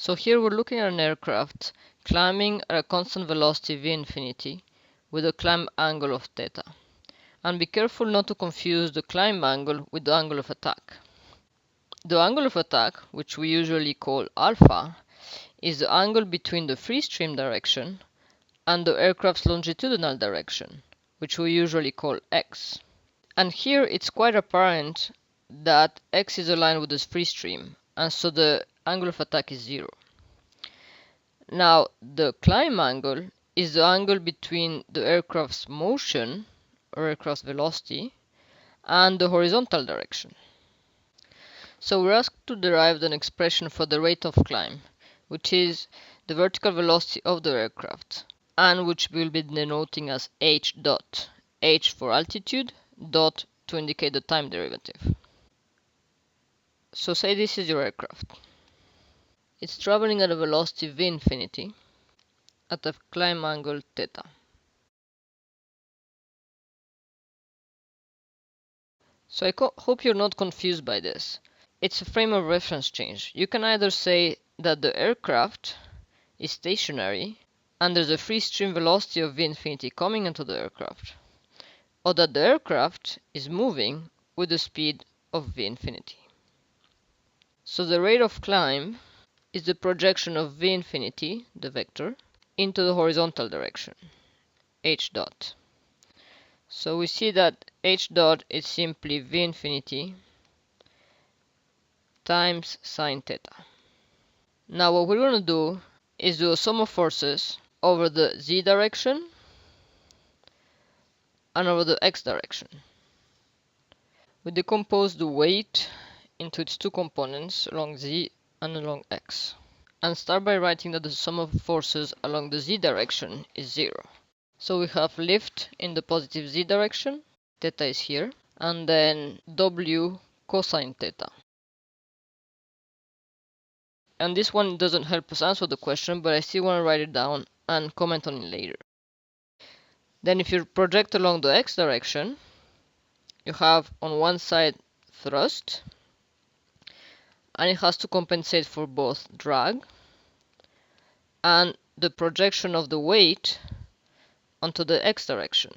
So here we're looking at an aircraft climbing at a constant velocity v infinity with a climb angle of theta. And be careful not to confuse the climb angle with the angle of attack. The angle of attack, which we usually call alpha, is the angle between the free stream direction and the aircraft's longitudinal direction, which we usually call x. And here it's quite apparent that x is aligned with the free stream, and so the angle of attack is 0. Now, the climb angle is the angle between the aircraft's motion, or aircraft's velocity, and the horizontal direction. So we're asked to derive an expression for the rate of climb, which is the vertical velocity of the aircraft, and which we'll be denoting as h dot. H for altitude, dot to indicate the time derivative. So say this is your aircraft. It's traveling at a velocity v infinity at a climb angle theta. So I hope you're not confused by this. It's a frame of reference change. You can either say that the aircraft is stationary and there's a free stream velocity of v infinity coming into the aircraft, or that the aircraft is moving with the speed of v infinity. So the rate of climb is the projection of v infinity, the vector, into the horizontal direction, h dot. So we see that h dot is simply v infinity times sine theta. Now what we're going to do is do a sum of forces over the z direction and over the x direction. We decompose the weight into its two components along z and along x, and start by writing that the sum of forces along the z direction is 0. So we have lift in the positive z direction, theta is here, and then w cosine theta. And this one doesn't help us answer the question, but I still want to write it down and comment on it later. Then if you project along the x direction, you have on one side thrust, and it has to compensate for both drag and the projection of the weight onto the x direction,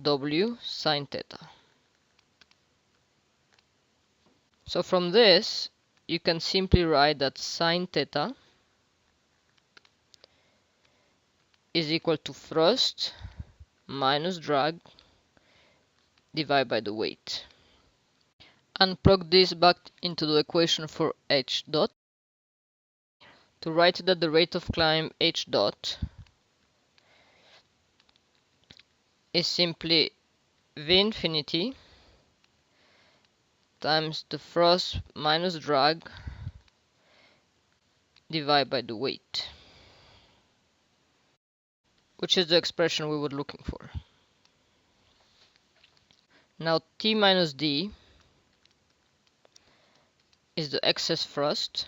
w sine theta. So from this, you can simply write that sine theta is equal to thrust minus drag divided by the weight. And plug this back into the equation for h dot to write that the rate of climb h dot is simply v infinity times the thrust minus drag divided by the weight, which is the expression we were looking for. Now T minus D is the excess thrust,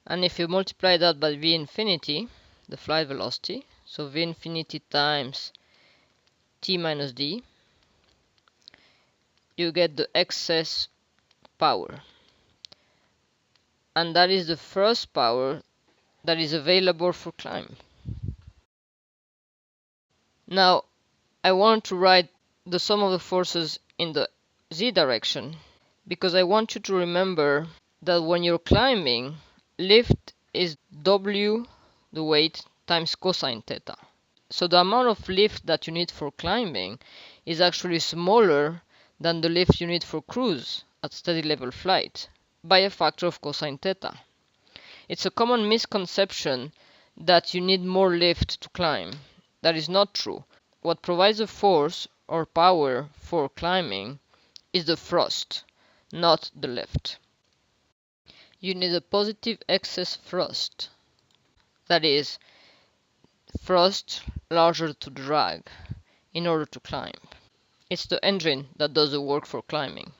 and if you multiply that by V infinity, the flight velocity, so V infinity times T minus D, you get the excess power, and that is the first power that is available for climb. Now I want to write the sum of the forces in the z direction because I want you to remember that when you're climbing, lift is w, the weight, times cosine theta. So the amount of lift that you need for climbing is actually smaller than the lift you need for cruise at steady level flight by a factor of cosine theta. It's a common misconception that you need more lift to climb. That is not true. What provides the force or power for climbing is the thrust, not the lift. You need a positive excess thrust, that is, thrust larger to drag, in order to climb. It's the engine that does the work for climbing.